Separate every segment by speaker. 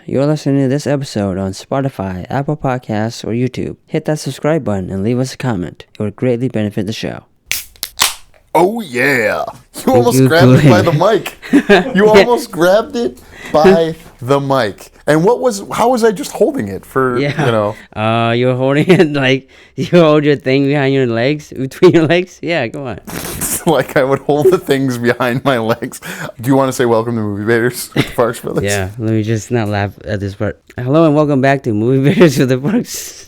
Speaker 1: You're listening to this episode on Spotify, Apple Podcasts, or YouTube. Hit that subscribe button and leave us a comment. It would greatly benefit the show.
Speaker 2: Oh yeah! You almost grabbed it by the mic. You almost grabbed it by the mic. And how was I just holding it for,
Speaker 1: you were holding it like you hold your thing behind your legs, between your legs? Yeah, come on.
Speaker 2: Like I would hold the things behind my legs. Do you want to say welcome to Movie Baiters with the Farx Brothers?
Speaker 1: Yeah, let me just not laugh at this part. Hello and welcome back to Movie Baiters with the Farx.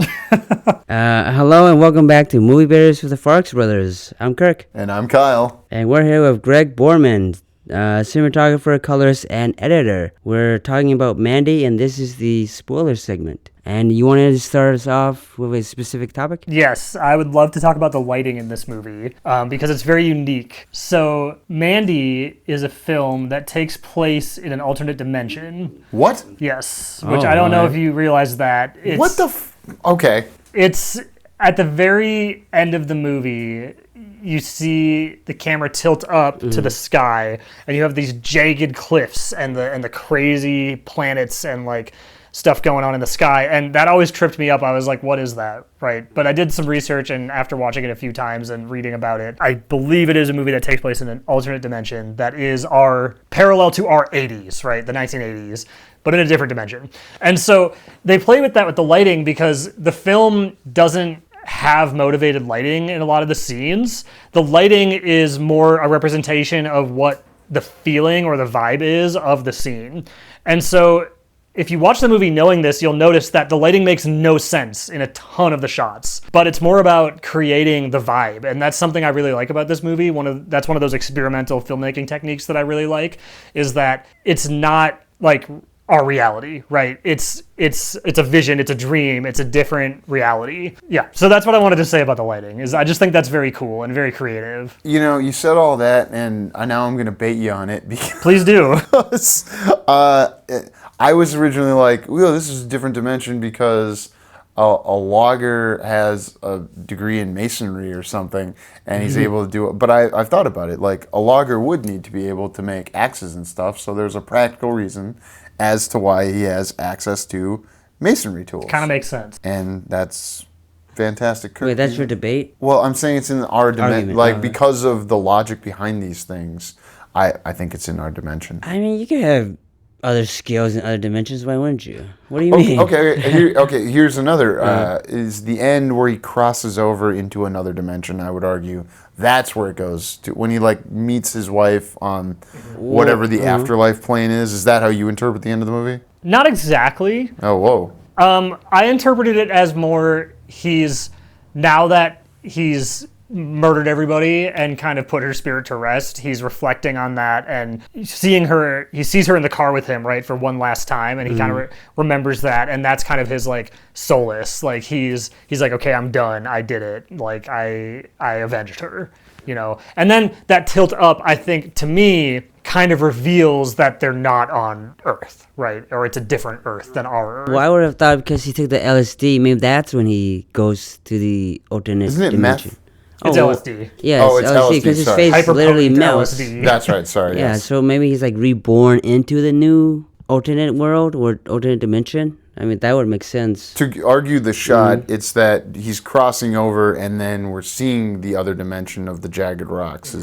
Speaker 1: Hello and welcome back to Movie Baiters with the Farx Brothers. I'm Kirk.
Speaker 2: And I'm Kyle.
Speaker 1: And we're here with Greg Borman, cinematographer, colorist, and editor. We're talking about Mandy, and this is the spoiler segment. And you wanted to start us off with a specific topic?
Speaker 3: Yes, I would love to talk about the lighting in this movie because it's very unique. So, Mandy is a film that takes place in an alternate dimension.
Speaker 2: What?
Speaker 3: Yes, which I don't know if you realize that.
Speaker 2: Okay.
Speaker 3: It's at the very end of the movie. You see the camera tilt up to the sky, and you have these jagged cliffs and the crazy planets and like stuff going on in the sky, and that always tripped me up. I was like, what is that, right? But I did some research, and after watching it a few times and reading about it, I believe it is a movie that takes place in an alternate dimension that is our parallel to our 80s, right? The 1980s, but in a different dimension. And so they play with that with the lighting because the film doesn't have motivated lighting in a lot of the scenes. The lighting is more a representation of what the feeling or the vibe is of the scene. And so if you watch the movie knowing this, you'll notice that the lighting makes no sense in a ton of the shots, but it's more about creating the vibe. And that's something I really like about this movie. That's one of those experimental filmmaking techniques that I really like, is that it's not like our reality, right? It's a vision, it's a dream, it's a different reality. Yeah, so that's what I wanted to say about the lighting, is I just think that's very cool and very creative.
Speaker 2: You know, you said all that, and now I'm going to bait you on it. Because,
Speaker 3: please do.
Speaker 2: I was originally like, well, this is a different dimension because a logger has a degree in masonry or something, and he's able to do it. But I've thought about it. Like, a logger would need to be able to make axes and stuff, so there's a practical reason as to why he has access to masonry tools.
Speaker 3: Kind of makes sense.
Speaker 2: And that's fantastic.
Speaker 1: Wait, that's your debate?
Speaker 2: Well, I'm saying it's in our dimension. Like, because of the logic behind these things, I think it's in our dimension.
Speaker 1: I mean, you could have other skills in other dimensions. Why wouldn't you? What do you mean?
Speaker 2: Okay, here's another. Is the end where he crosses over into another dimension, I would argue. That's where it goes to when he meets his wife on whatever the afterlife plane is. Is that how you interpret the end of the movie?
Speaker 3: Not exactly.
Speaker 2: Oh, whoa.
Speaker 3: I interpreted it as more now that he's murdered everybody and kind of put her spirit to rest, he's reflecting on that and he sees her in the car with him, right, for one last time, and he kind of remembers that, and that's kind of his solace. Like he's like, okay, I'm done, I did it, like I avenged her, and then that tilt up, I think, to me, kind of reveals that they're not on Earth, right? Or it's a different Earth than our Earth.
Speaker 1: Well, I would have thought because he took the LSD, maybe that's when he goes to the alternate dimension.
Speaker 3: Meth? It's LSD.
Speaker 1: Yeah, it's LSD because his face literally melts.
Speaker 3: LSD.
Speaker 2: That's right, sorry.
Speaker 1: Yeah,
Speaker 2: yes.
Speaker 1: So maybe he's reborn into the new alternate world or alternate dimension. I mean, that would make sense.
Speaker 2: To argue the shot, it's that he's crossing over and then we're seeing the other dimension of the jagged rocks.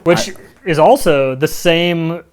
Speaker 2: Which is also the same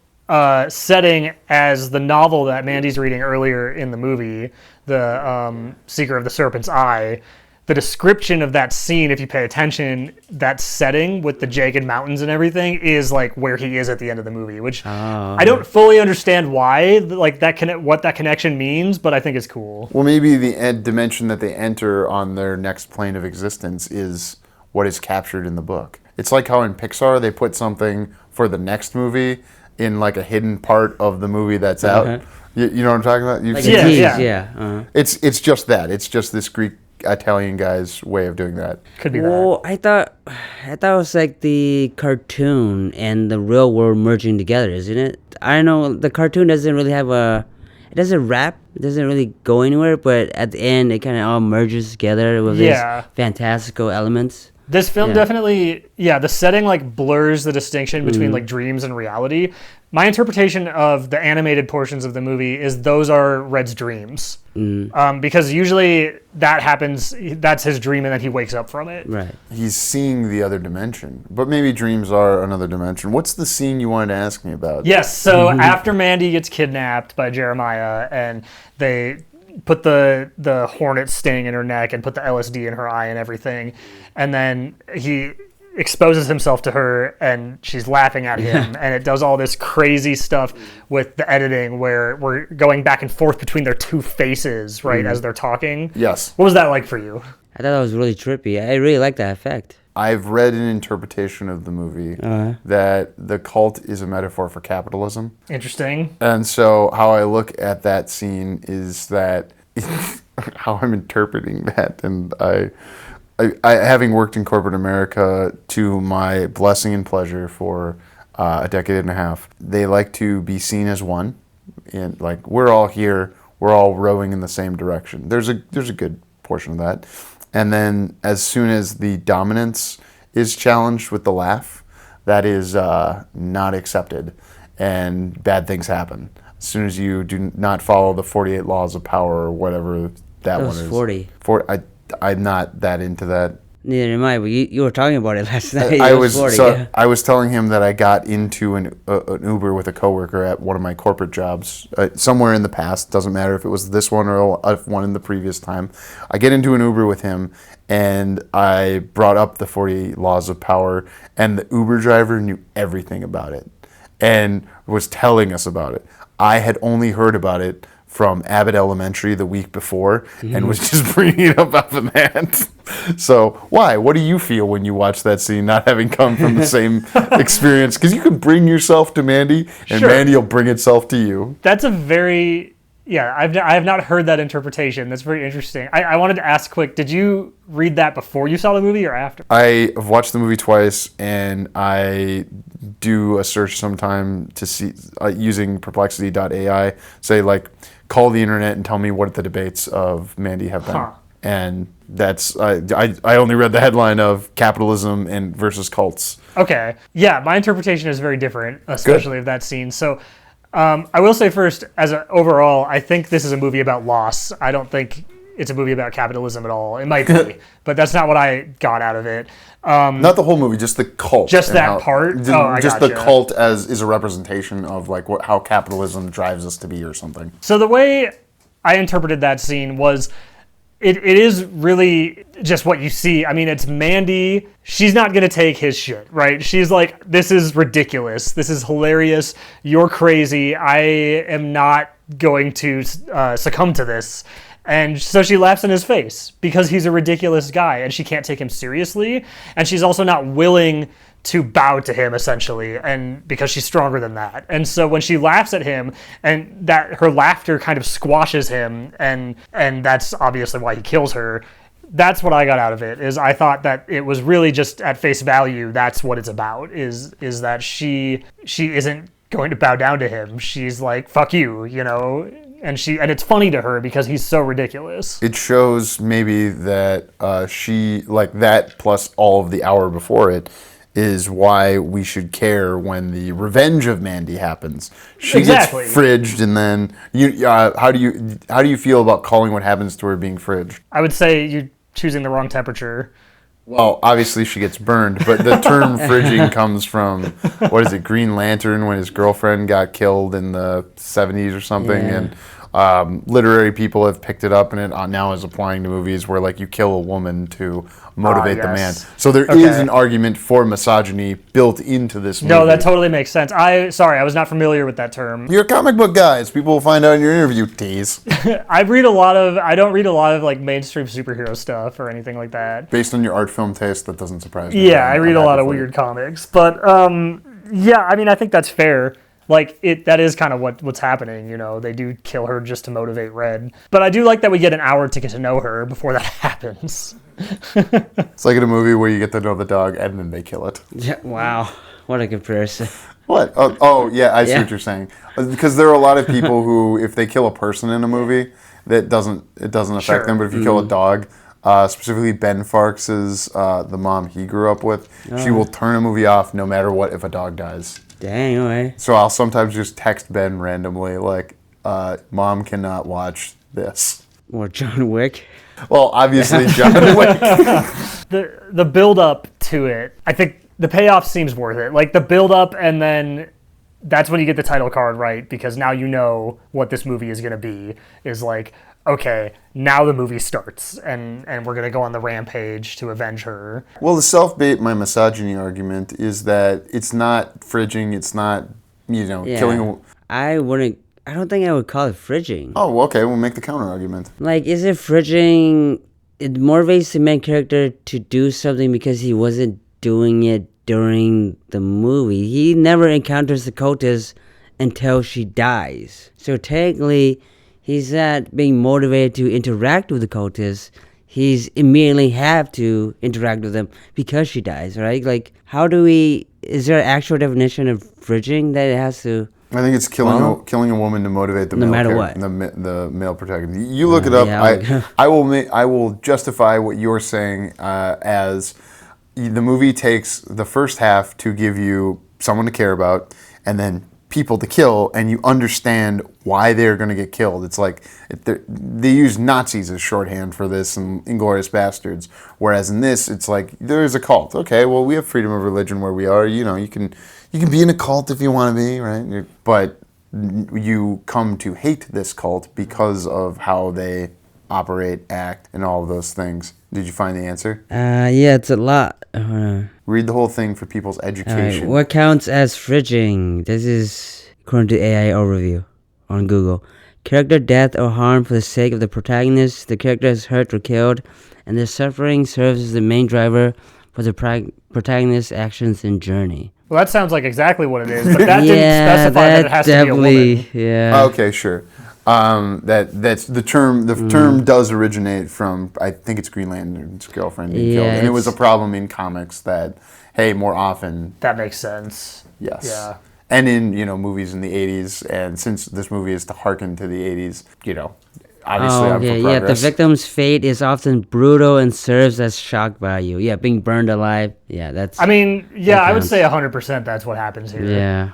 Speaker 2: setting as the novel that Mandy's reading earlier in the movie, The Seeker of the Serpent's Eye. The description of that scene, if you pay attention, that setting with the jagged mountains and everything is where he is at the end of the movie, which I don't fully understand why, what that connection means, but I think it's cool. Well, maybe the dimension that they enter on their next plane of existence is what is captured in the book. It's like how in Pixar they put something for the next movie in a hidden part of the movie that's out. You know what I'm talking about? You've seen
Speaker 1: it? Yeah.
Speaker 2: It's just that. It's just this Greek Italian guy's way of doing that.
Speaker 3: Could be
Speaker 1: that. I thought it was like the cartoon and the real world merging together, isn't it? I don't know. The cartoon doesn't really have it doesn't wrap. It doesn't really go anywhere. But at the end, it kind of all merges together with these fantastical elements.
Speaker 3: This film definitely, the setting like blurs the distinction between like dreams and reality. My interpretation of the animated portions of the movie is those are Red's dreams. Because usually that happens, that's his dream and then he wakes up from it.
Speaker 1: Right.
Speaker 2: He's seeing the other dimension. But maybe dreams are another dimension. What's the scene you wanted to ask me about?
Speaker 3: Yes, so after Mandy gets kidnapped by Jeremiah and they put the hornet sting in her neck and put the LSD in her eye and everything, and then he exposes himself to her and she's laughing at him, and it does all this crazy stuff with the editing where we're going back and forth between their two faces, right, as they're talking.
Speaker 2: Yes.
Speaker 3: What was that like for you?
Speaker 1: I thought that was really trippy. I really like that effect.
Speaker 2: I've read an interpretation of the movie that the cult is a metaphor for capitalism.
Speaker 3: Interesting.
Speaker 2: And so how I look at that scene is that how I'm interpreting that. And I having worked in corporate America to my blessing and pleasure for a decade and a half, they like to be seen as one. And like, we're all here, we're all rowing in the same direction. There's a good portion of that. And then as soon as the dominance is challenged with the laugh, that is not accepted, and bad things happen. As soon as you do not follow the 48 laws of power or whatever that one is.
Speaker 1: 40.
Speaker 2: I'm not that into that.
Speaker 1: Neither am I, but you were talking about it last night.
Speaker 2: I was telling him that I got into an Uber with a coworker at one of my corporate jobs somewhere in the past. Doesn't matter if it was this one or one in the previous time. I get into an Uber with him, and I brought up the 48 laws of power, and the Uber driver knew everything about it and was telling us about it. I had only heard about it from Abbott Elementary the week before and was just bringing it up after that. So why? What do you feel when you watch that scene, not having come from the same experience? Because you can bring yourself to Mandy, and Mandy will bring itself to you.
Speaker 3: That's a very... Yeah, I have not heard that interpretation. That's very interesting. I wanted to ask quick, did you read that before you saw the movie or after?
Speaker 2: I have watched the movie twice, and I do a search sometime to see, using perplexity.ai, say, like, call the internet and tell me what the debates of Mandy have been. And that's, I only read the headline of capitalism and versus cults.
Speaker 3: Okay. Yeah, my interpretation is very different, especially of that scene. So... I will say first, overall, I think this is a movie about loss. I don't think it's a movie about capitalism at all. It might be, but that's not what I got out of it.
Speaker 2: Not the whole movie, just the cult.
Speaker 3: Just that part?
Speaker 2: Just the cult is a representation of like how capitalism drives us to be or something.
Speaker 3: So the way I interpreted that scene was... It is really just what you see. I mean, it's Mandy. She's not going to take his shit, right? She's like, this is ridiculous. This is hilarious. You're crazy. I am not going to succumb to this. And so she laughs in his face because he's a ridiculous guy and she can't take him seriously. And she's also not willing to bow to him, essentially, and because she's stronger than that. And so when she laughs at him, and that her laughter kind of squashes him, and that's obviously why he kills her. That's what I got out of it. Is I thought that it was really just at face value. That's what it's about. Is that she isn't going to bow down to him. She's like, fuck you, you know. And it's funny to her because he's so ridiculous.
Speaker 2: It shows maybe that she, like that plus all of the hour before it, is why we should care when the revenge of Mandy happens. She gets fridged, and then how do you feel about calling what happens to her being fridged?
Speaker 3: I would say you're choosing the wrong temperature.
Speaker 2: Well, obviously she gets burned, but the term fridging comes from, what is it, Green Lantern, when his girlfriend got killed in the 70s or something, and literary people have picked it up, and it now is applying to movies where like you kill a woman to motivate the man. So there is an argument for misogyny built into this movie.
Speaker 3: No, that totally makes sense. I was not familiar with that term.
Speaker 2: You're comic book guys. People will find out in your interview, tease.
Speaker 3: I don't read a lot of like mainstream superhero stuff or anything like that.
Speaker 2: Based on your art film taste, that doesn't surprise me.
Speaker 3: Yeah, I read a lot of weird comics, but yeah, I mean, I think that's fair. Like, that is kind of what's happening, you know. They do kill her just to motivate Red. But I do like that we get an hour to get to know her before that happens.
Speaker 2: It's like in a movie where you get to know the dog and then they kill it.
Speaker 1: Yeah, wow. What a comparison.
Speaker 2: What? Oh yeah, I see what you're saying. Because there are a lot of people who, if they kill a person in a movie, it doesn't affect them. But if you kill a dog, specifically Ben Farx's, the mom he grew up with. She will turn a movie off no matter what if a dog dies.
Speaker 1: Dang, alright.
Speaker 2: So I'll sometimes just text Ben randomly, like, Mom cannot watch this.
Speaker 1: Or John Wick.
Speaker 2: Well, obviously, John Wick.
Speaker 3: The build up to it, I think the payoff seems worth it. Like the build up, and then that's when you get the title card, right? Because now you know what this movie is going to be. Is like, okay, now the movie starts, and we're going to go on the rampage to avenge her.
Speaker 2: Well, the self-bait my misogyny argument is that it's not fridging, it's not, killing
Speaker 1: I don't think I would call it fridging.
Speaker 2: Oh, okay, we'll make the counter argument.
Speaker 1: Like, is it fridging? It motivates the main character to do something because he wasn't doing it during the movie. He never encounters the cultists until she dies. So technically, he's not being motivated to interact with the cultists. He's immediately have to interact with them because she dies, right? Like, is there an actual definition of fridging that it has to...
Speaker 2: I think it's killing a woman to motivate the
Speaker 1: no matter what.
Speaker 2: The male protagonist. You look it up. Yeah, I will justify what you're saying as the movie takes the first half to give you someone to care about, and then people to kill, and you understand why they're going to get killed. It's like they use Nazis as shorthand for this and Inglourious Bastards, whereas in this, it's like there's a cult. Okay, well, we have freedom of religion where we are. You can be in a cult if you want to be, right? But you come to hate this cult because of how they operate, act, and all of those things. Did you find the answer?
Speaker 1: Yeah, it's a lot.
Speaker 2: Read the whole thing for people's education.
Speaker 1: Right, what counts as fridging? This is according to AI overview on Google. Character death or harm for the sake of the protagonist. The character is hurt or killed, and the suffering serves as the main driver for the protagonist's actions and journey.
Speaker 3: Well, that sounds like exactly what it is, but that didn't specify that it has to be a woman.
Speaker 1: Yeah.
Speaker 2: Okay, sure. That's the term. The term does originate from, I think it's Green Lantern's girlfriend being killed, and it was a problem in comics that, hey, more often.
Speaker 3: That makes sense.
Speaker 2: Yes.
Speaker 3: Yeah.
Speaker 2: And in movies in the 80s, and since this movie is to hearken to the 80s, obviously I'm for progress.
Speaker 1: Yeah, the victim's fate is often brutal and serves as shock value. Yeah, being burned alive. Yeah, that's...
Speaker 3: I mean, yeah, I would say 100% that's what happens here.
Speaker 1: Yeah.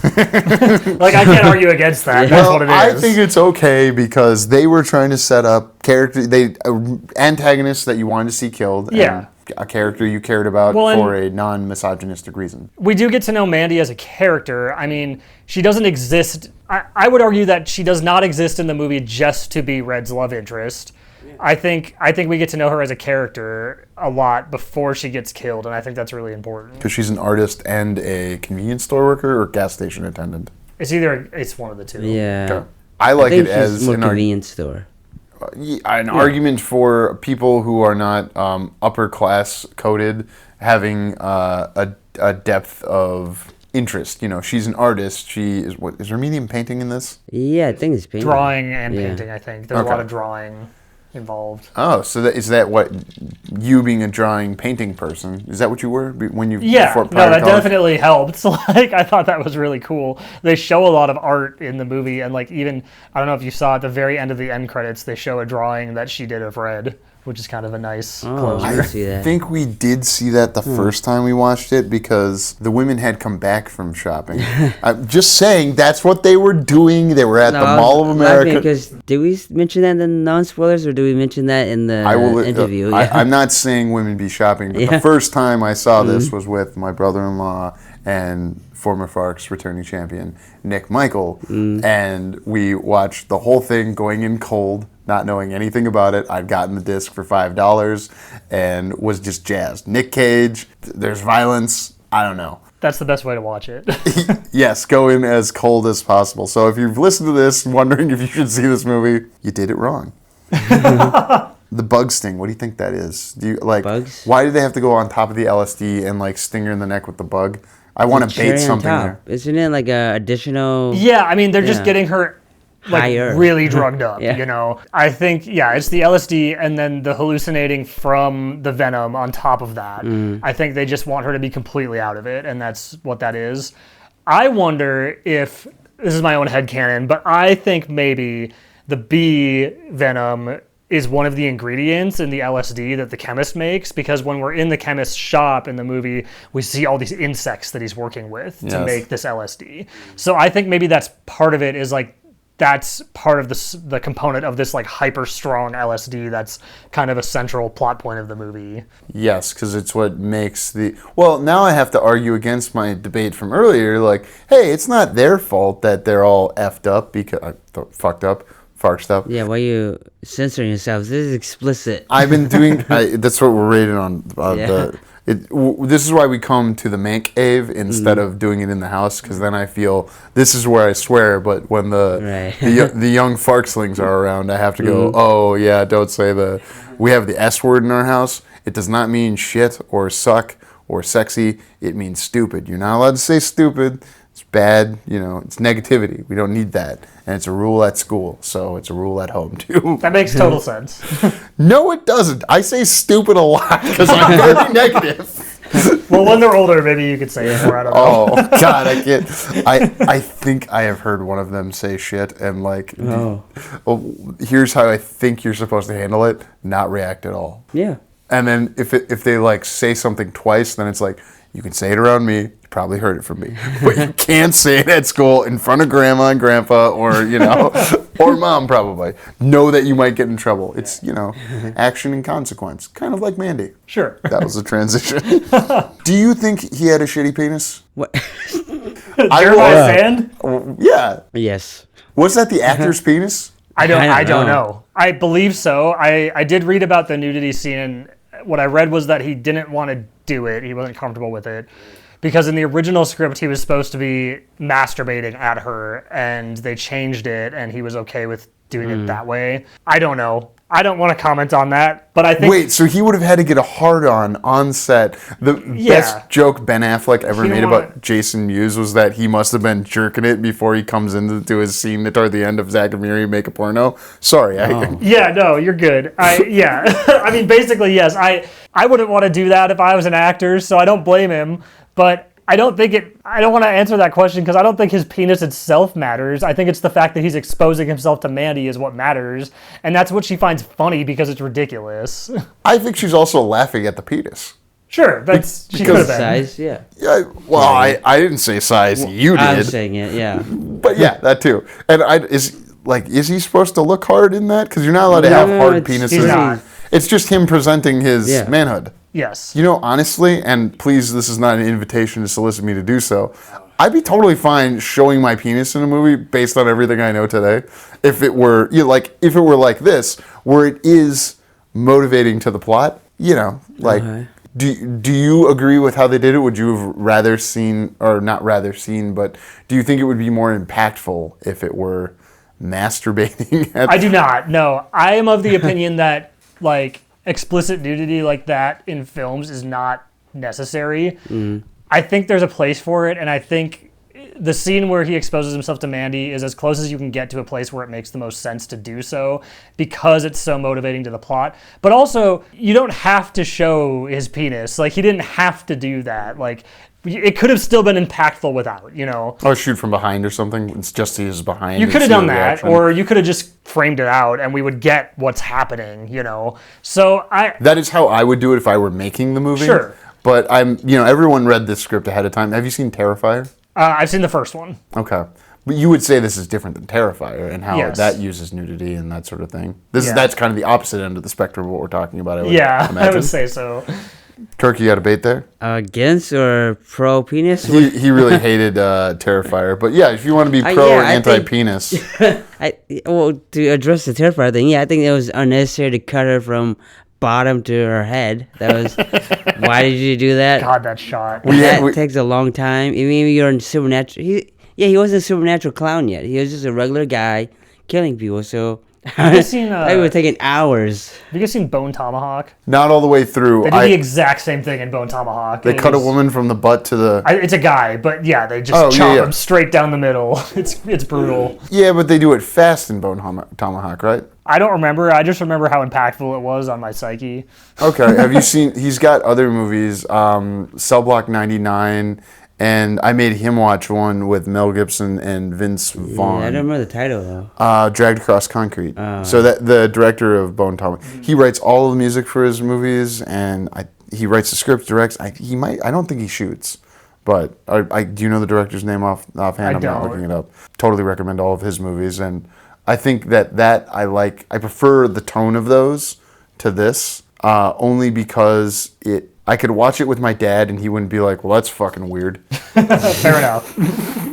Speaker 3: Like, I can't argue against that. Yeah. That's what it is.
Speaker 2: I think it's okay because they were trying to set up antagonists that you wanted to see killed.
Speaker 3: Yeah.
Speaker 2: And a character you cared about for a non-misogynistic reason.
Speaker 3: We do get to know Mandy as a character. I mean, she doesn't exist. I would argue that she does not exist in the movie just to be Red's love interest. Yeah. I think we get to know her as a character a lot before she gets killed, and I think that's really important.
Speaker 2: Because she's an artist and a convenience store worker or gas station attendant.
Speaker 3: It's one of the two.
Speaker 1: Yeah.
Speaker 2: Okay. I like it as
Speaker 1: a convenience store.
Speaker 2: An argument for people who are not upper class coded having a depth of interest. She's an artist. She is is her medium painting in this?
Speaker 1: Yeah, I think it's painting.
Speaker 3: Drawing and painting, I think. There's a lot of drawing involved.
Speaker 2: Oh, so is that what you being a drawing painting person? Is that what you were when you?
Speaker 3: That definitely helped. Like, I thought that was really cool. They show a lot of art in the movie, and like even I don't know if you saw at the very end of the end credits, they show a drawing that she did of Red, which is kind of a nice closure.
Speaker 1: I see that.
Speaker 2: I think we did see that the first time we watched it because the women had come back from shopping. I'm just saying that's what they were doing. They were at the Mall of America.
Speaker 1: Because did we mention that in the non-spoilers, or do we mention that in the interview?
Speaker 2: I'm not saying women be shopping, but the first time I saw this was with my brother-in-law and former Farx returning champion, Nick Michael. And we watched the whole thing going in cold, not knowing anything about it. I'd gotten the disc for $5 and was just jazzed. Nick Cage, there's violence, I don't know.
Speaker 3: That's the best way to watch it.
Speaker 2: Yes, go in as cold as possible. So if you've listened to this wondering if you should see this movie, you did it wrong. The bug sting, what do you think that is? Do you
Speaker 1: bugs?
Speaker 2: Why do they have to go on top of the LSD and sting her in the neck with the bug? I want to bait something there.
Speaker 1: Isn't it like a additional?
Speaker 3: Yeah, I mean they're just getting her really drugged up, I think, it's the LSD and then the hallucinating from the venom on top of that. I think they just want her to be completely out of it, and that's what that is. I wonder if, this is my own headcanon, but I think maybe the bee venom is one of the ingredients in the LSD that the chemist makes, because when we're in the chemist's shop in the movie, we see all these insects that he's working with to make this LSD. So I think maybe that's part of it, is like that's part of the component of this like hyper strong LSD that's kind of a central plot point of the movie.
Speaker 2: Yes, because it's what makes well, now I have to argue against my debate from earlier, like, hey, it's not their fault that they're all effed up, because fucked up, farced up.
Speaker 1: Yeah, why are you censoring yourself? This is explicit.
Speaker 2: I've been doing, that's what we're rated on. This is why we come to the man cave instead of doing it in the house, because then I feel this is where I swear, but when the young Farxlings are around, I have to go, oh yeah, don't say we have the S word in our house. It does not mean shit or suck or sexy. It means stupid. You're not allowed to say stupid. It's bad, it's negativity. We don't need that. And it's a rule at school, so it's a rule at home too.
Speaker 3: That makes total sense.
Speaker 2: No, it doesn't. I say stupid a lot because I'm very negative.
Speaker 3: Well, when they're older, maybe you could say it more. I don't know.
Speaker 2: Oh, God, I can't. I think I have heard one of them say shit, and like, here's how I think you're supposed to handle it, not react at all.
Speaker 1: Yeah.
Speaker 2: And then if they like say something twice, then it's like, you can say it around me. You probably heard it from me, but you can't say it at school in front of grandma and grandpa, or or mom. Probably know that you might get in trouble. It's action and consequence, kind of like Mandy.
Speaker 3: Sure,
Speaker 2: that was a transition. Do you think he had a shitty penis?
Speaker 1: What?
Speaker 3: Jeremiah Sand?
Speaker 2: Yeah.
Speaker 1: Yes.
Speaker 2: Was that the actor's penis?
Speaker 3: I don't know. I believe so. I did read about the nudity scene, and what I read was that he didn't want to do it. He wasn't comfortable with it, because in the original script he was supposed to be masturbating at her, and they changed it, and he was okay with doing it that way. I don't know. I don't want to comment on that, but I think...
Speaker 2: Wait, so he would have had to get a hard-on set. The best joke Ben Affleck ever made about Jason Mewes was that he must have been jerking it before he comes into his scene toward the end of Zack and Miri Make a Porno. Sorry.
Speaker 3: Yeah, no, you're good. I mean, basically, yes. I wouldn't want to do that if I was an actor, so I don't blame him, but... I don't want to answer that question because I don't think his penis itself matters. I think it's the fact that he's exposing himself to Mandy is what matters. And that's what she finds funny because it's ridiculous.
Speaker 2: I think she's also laughing at the penis.
Speaker 3: She could have been.
Speaker 1: Size, yeah.
Speaker 2: Well, I didn't say size. You did.
Speaker 1: I'm saying it, yeah.
Speaker 2: But yeah, that too. And is he supposed to look hard in that? Because you're not allowed to have hard penises.
Speaker 3: He's not.
Speaker 2: It's just him presenting his manhood.
Speaker 3: Yes.
Speaker 2: Honestly, and please, this is not an invitation to solicit me to do so, I'd be totally fine showing my penis in a movie based on everything I know today. If it were like this, where it is motivating to the plot, do you agree with how they did it? Would you have rather seen, or not rather seen, but do you think it would be more impactful if it were masturbating?
Speaker 3: I do not. No, I am of the opinion that explicit nudity like that in films is not necessary. I think there's a place for it, and I think the scene where he exposes himself to Mandy is as close as you can get to a place where it makes the most sense to do so, because it's so motivating to the plot. But also, you don't have to show his penis. He didn't have to do that. It could have still been impactful without,
Speaker 2: Or shoot from behind or something. It's just his behind.
Speaker 3: You could have done that, or you could have just framed it out, and we would get what's happening, So
Speaker 2: that is how I would do it if I were making the movie.
Speaker 3: Sure.
Speaker 2: But everyone read this script ahead of time. Have you seen Terrifier?
Speaker 3: I've seen the first one.
Speaker 2: Okay. But you would say this is different than Terrifier and how that uses nudity and that sort of thing. That's kind of the opposite end of the spectrum of what we're talking about, I would imagine.
Speaker 3: I would say so.
Speaker 2: Kirk, you got a bate there?
Speaker 1: Against or pro penis?
Speaker 2: He really hated Terrifier, but yeah, if you want to be pro or anti-penis.
Speaker 1: To address the Terrifier thing, I think it was unnecessary to cut her from bottom to her head. That was why did you do that?
Speaker 3: God, that shot.
Speaker 1: That takes a long time. Maybe you're in Supernatural. He wasn't a supernatural clown yet. He was just a regular guy killing people. So it would take hours.
Speaker 3: Have you guys seen Bone Tomahawk?
Speaker 2: Not all the way through.
Speaker 3: They did the exact same thing in Bone Tomahawk.
Speaker 2: They cut a woman from the butt to the...
Speaker 3: It's a guy, but they just chop him straight down the middle. It's brutal.
Speaker 2: Yeah, but they do it fast in Bone Tomahawk, right?
Speaker 3: I don't remember. I just remember how impactful it was on my psyche.
Speaker 2: Okay. Have you seen... He's got other movies, Cell Block 99 And I made him watch one with Mel Gibson and Vince Vaughn.
Speaker 1: Yeah, I don't remember the title though.
Speaker 2: Dragged Across Concrete. So that the director of Bone Tomahawk, he writes all the music for his movies, and he writes the script, directs. I don't think he shoots, but do you know the director's name offhand? I'm not looking it up. Totally recommend all of his movies, and I think that I like. I prefer the tone of those to this, only because I could watch it with my dad and he wouldn't be like, well, that's fucking weird.
Speaker 3: Fair enough.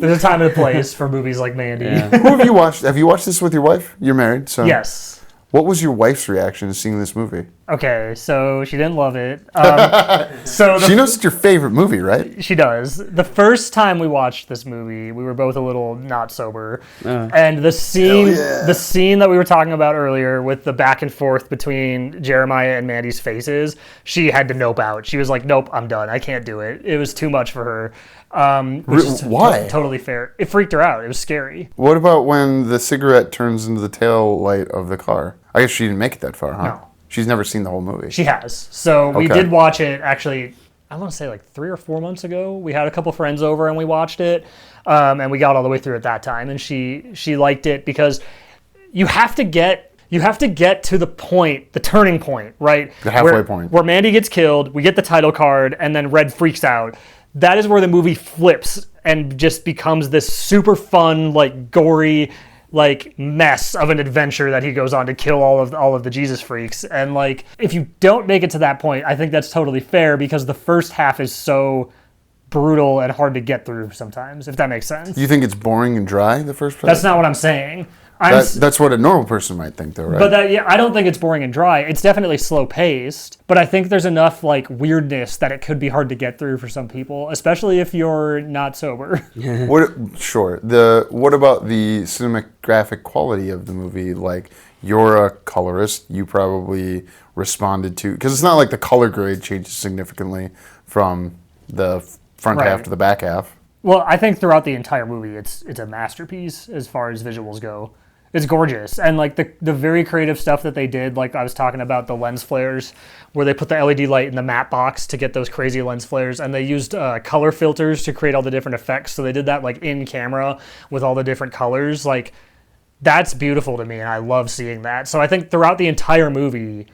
Speaker 3: There's a time and a place for movies like Mandy.
Speaker 1: Yeah.
Speaker 2: Who have you watched? Have you watched this with your wife? You're married, so.
Speaker 3: Yes.
Speaker 2: What was your wife's reaction to seeing this movie?
Speaker 3: Okay, so she didn't love it.
Speaker 2: She knows it's your favorite movie, right?
Speaker 3: She does. The first time we watched this movie, we were both a little not sober, and the scene that we were talking about earlier with the back and forth between Jeremiah and Mandy's faces, she had to nope out. She was like, "Nope, I'm done. I can't do it. It was too much for her." Which is
Speaker 2: why?
Speaker 3: Totally fair. It freaked her out. It was scary.
Speaker 2: What about when the cigarette turns into the tail light of the car? I guess she didn't make it that far, huh?
Speaker 3: No.
Speaker 2: She's never seen the whole movie.
Speaker 3: She has. So we
Speaker 2: Okay.
Speaker 3: did watch it, actually, I want to say like 3 or 4 months ago. We had a couple friends over and we watched it, and we got all the way through at that time. And she liked it because you have to get to the point, the turning point, right?
Speaker 2: The halfway point.
Speaker 3: Where Mandy gets killed, we get the title card, and then Red freaks out. That is where the movie flips and just becomes this super fun, like gory, like mess of an adventure that he goes on to kill all of the Jesus freaks. And like, if you don't make it to that point, I think that's totally fair because the first half is so brutal and hard to get through sometimes, if that makes sense.
Speaker 2: You think it's boring and dry, the first part?
Speaker 3: That's not what I'm saying.
Speaker 2: That's what a normal person might think, though, right?
Speaker 3: But I don't think it's boring and dry. It's definitely slow paced, but I think there's enough like weirdness that it could be hard to get through for some people, especially if you're not sober.
Speaker 2: Sure. What about the cinematographic quality of the movie? Like, you're a colorist. You probably responded to, because it's not like the color grade changes significantly from the front half to the back half.
Speaker 3: Well, I think throughout the entire movie, it's a masterpiece as far as visuals go. It's gorgeous. And like the very creative stuff that they did, like I was talking about the lens flares, where they put the LED light in the matte box to get those crazy lens flares, and they used color filters to create all the different effects. So they did that like in camera with all the different colors. Like, that's beautiful to me, and I love seeing that. So I think throughout the entire movie,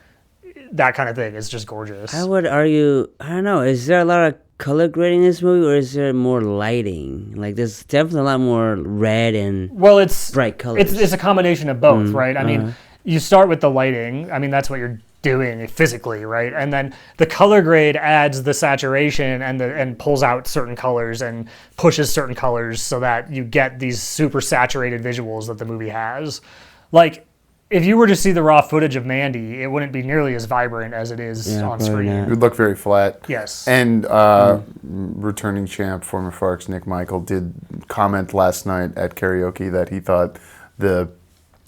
Speaker 3: that kind of thing is just gorgeous.
Speaker 1: I would argue, I don't know, is there a lot of color grading in this movie, or is there more lighting? Like, there's definitely a lot more red and bright colors.
Speaker 3: It's a combination of both, right? I mean, you start with the lighting. I mean, that's what you're doing physically, right? And then the color grade adds the saturation and pulls out certain colors and pushes certain colors so that you get these super saturated visuals that the movie has. Like, if you were to see the raw footage of Mandy, it wouldn't be nearly as vibrant as it is on screen.
Speaker 2: It would look very flat.
Speaker 3: Yes.
Speaker 2: And returning champ, former Farx, Nick Michael, did comment last night at karaoke that he thought the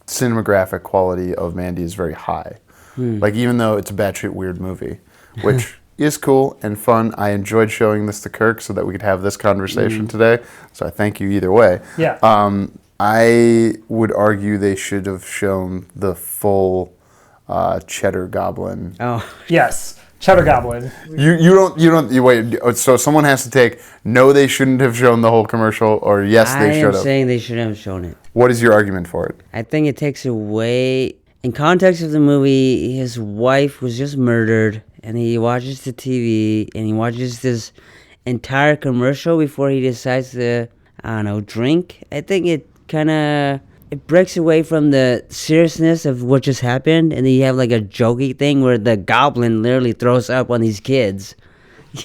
Speaker 2: cinematographic quality of Mandy is very high. Like, even though it's a batshit weird movie, which is cool and fun. I enjoyed showing this to Kirk so that we could have this conversation today. So I thank you either way.
Speaker 3: Yeah.
Speaker 2: I would argue they should have shown the full cheddar goblin.
Speaker 1: Oh,
Speaker 3: yes. Cheddar goblin.
Speaker 2: You wait. So someone has to take, no, they shouldn't have shown the whole commercial, or yes, they should have.
Speaker 1: I am saying they should have shown it.
Speaker 2: What is your argument for it?
Speaker 1: I think it takes away, in context of the movie, his wife was just murdered, and he watches the TV, and he watches this entire commercial before he decides to, I don't know, drink. I think it kind of, it breaks away from the seriousness of what just happened, and then you have like a jokey thing where the goblin literally throws up on these kids.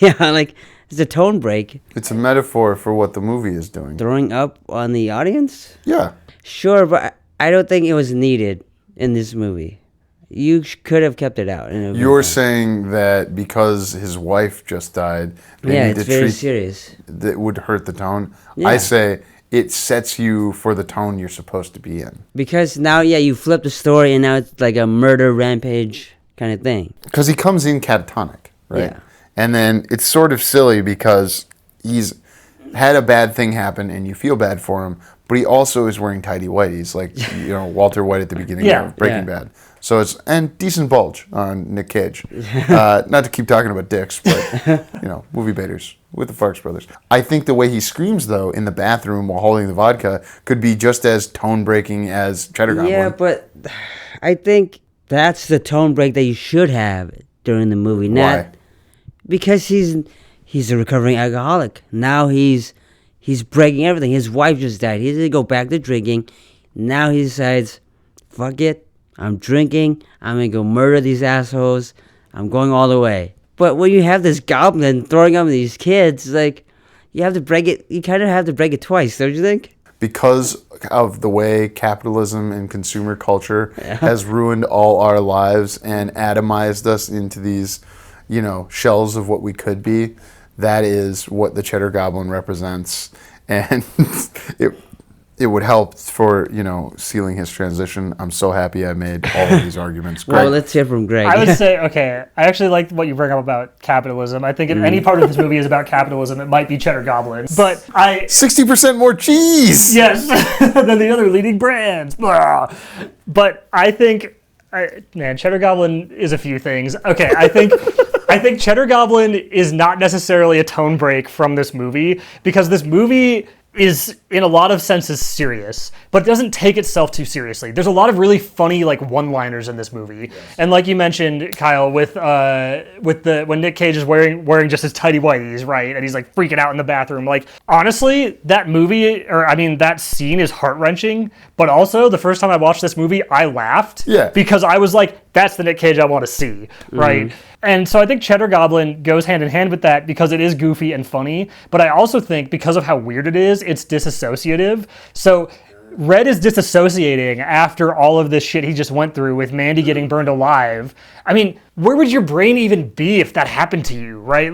Speaker 1: Yeah, like, it's a tone break.
Speaker 2: It's a metaphor for what the movie is doing.
Speaker 1: Throwing up on the audience?
Speaker 2: Yeah.
Speaker 1: Sure, but I don't think it was needed in this movie. You could have kept it out.
Speaker 2: You're saying that because his wife just died, they need to
Speaker 1: it's very
Speaker 2: treat
Speaker 1: serious.
Speaker 2: that would hurt the tone.
Speaker 1: Yeah.
Speaker 2: I say it sets you for the tone you're supposed to be in.
Speaker 1: Because now, you flip the story, and now it's like a murder rampage kind of thing.
Speaker 2: Because he comes in catatonic, right?
Speaker 1: Yeah.
Speaker 2: And then it's sort of silly because he's had a bad thing happen and you feel bad for him, but he also is wearing tidy whities, like Walter White at the beginning of Breaking Bad. So and decent bulge on Nick Cage. Not to keep talking about dicks, but movie baiters with the Farx brothers. I think the way he screams though in the bathroom while holding the vodka could be just as tone breaking as Cheddar Goblin.
Speaker 1: Yeah, but I think that's the tone break that you should have during the movie.
Speaker 2: Why?
Speaker 1: Because he's a recovering alcoholic. Now he's breaking everything. His wife just died. He didn't go back to drinking. Now he decides, fuck it. I'm drinking. I'm going to go murder these assholes. I'm going all the way. But when you have this goblin throwing up these kids, like, you have to break it. You kind of have to break it twice, don't you think?
Speaker 2: Because of the way capitalism and consumer culture has ruined all our lives and atomized us into these, shells of what we could be. That is what the Cheddar Goblin represents. And it would help for, sealing his transition. I'm so happy I made all of these arguments. Greg?
Speaker 1: Well, let's hear from Greg.
Speaker 3: I would say, okay, I actually like what you bring up about capitalism. I think if any part of this movie is about capitalism, it might be Cheddar Goblin. But
Speaker 2: 60% more cheese!
Speaker 3: Yes, than the other leading brands. Blah. But I think, Cheddar Goblin is a few things. Okay, I think Cheddar Goblin is not necessarily a tone break from this movie, because this movie is in a lot of senses serious, but doesn't take itself too seriously. There's a lot of really funny one-liners in this movie. Yes. And like you mentioned, Kyle, with when Nick Cage is wearing just his tidy whities, right? And he's freaking out in the bathroom. Honestly, that scene is heart-wrenching, but also the first time I watched this movie, I laughed.
Speaker 2: Yeah.
Speaker 3: Because I was like, that's the Nick Cage I want to see, right? Mm-hmm. And so I think Cheddar Goblin goes hand in hand with that because it is goofy and funny, but I also think because of how weird it is, it's disassociative. So Red is disassociating after all of this shit he just went through with Mandy getting burned alive. I mean, where would your brain even be if that happened to you, right?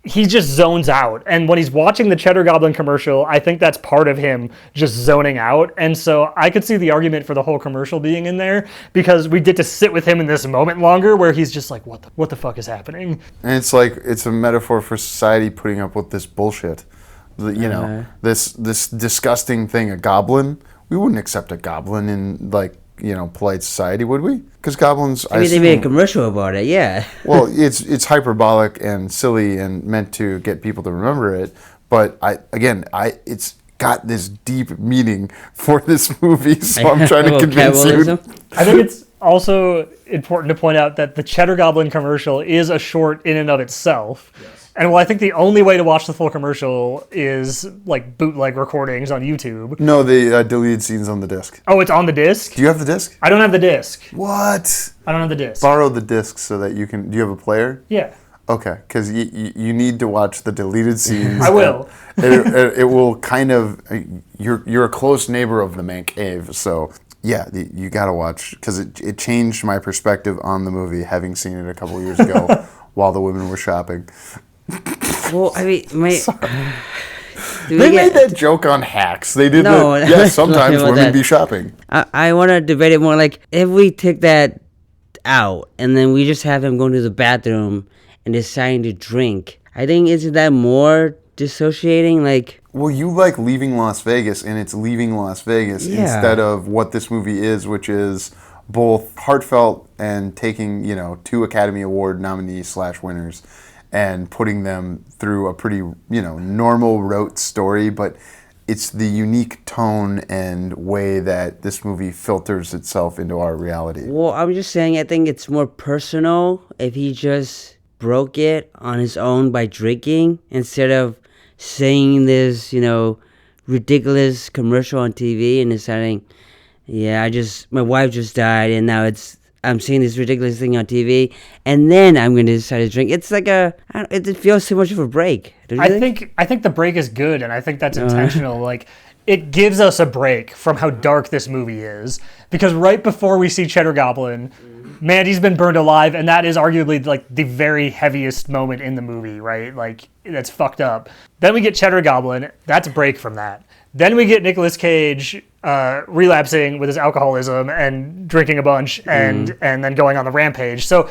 Speaker 3: He just zones out. And when he's watching the Cheddar Goblin commercial, I think that's part of him just zoning out. And so I could see the argument for the whole commercial being in there because we get to sit with him in this moment longer where he's just like, what the fuck is happening?
Speaker 2: And it's a metaphor for society putting up with this bullshit. This disgusting thing, a goblin. We wouldn't accept a goblin in polite society, would we? Because goblins,
Speaker 1: they made a commercial about it, yeah.
Speaker 2: Well, it's hyperbolic and silly and meant to get people to remember it. But it's got this deep meaning for this movie, so I'm trying to convince you.
Speaker 3: I think it's also important to point out that the Cheddar Goblin commercial is a short in and of itself. Yes. And I think the only way to watch the full commercial is bootleg recordings on YouTube.
Speaker 2: No, the deleted scenes on the disc.
Speaker 3: Oh, it's on the disc?
Speaker 2: Do you have the disc?
Speaker 3: I don't have the disc.
Speaker 2: What?
Speaker 3: I don't have the disc.
Speaker 2: Borrow the disc so that you can. Do you have a player?
Speaker 3: Yeah.
Speaker 2: Okay, because you need to watch the deleted scenes.
Speaker 3: I will.
Speaker 2: It will kind of. You're a close neighbor of the man cave, so. Yeah, you gotta watch because it changed my perspective on the movie, having seen it a couple years ago while the women were shopping.
Speaker 1: Well, I mean,
Speaker 2: they made that joke on Hacks. They did. No, sometimes women be shopping.
Speaker 1: I want to debate it more. If we take that out and then we just have him going to the bathroom and deciding to drink, I think isn't that more dissociating?
Speaker 2: Well, you like Leaving Las Vegas, and it's Leaving Las Vegas instead of what this movie is, which is both heartfelt and taking 2 Academy Award nominees / winners and putting them through a pretty normal rote story, but it's the unique tone and way that this movie filters itself into our reality.
Speaker 1: Well, I'm just saying I think it's more personal if he just broke it on his own by drinking instead of seeing this, ridiculous commercial on TV and deciding, my wife just died and now I'm seeing this ridiculous thing on TV and then I'm going to decide to drink. It's it feels too much of a break.
Speaker 3: I think the break is good and I think that's intentional. It gives us a break from how dark this movie is because right before we see Cheddar Goblin, Mandy's been burned alive, and that is arguably the very heaviest moment in the movie, right? That's fucked up. Then we get Cheddar Goblin. That's a break from that. Then we get Nicolas Cage relapsing with his alcoholism and drinking a bunch and then going on the rampage. So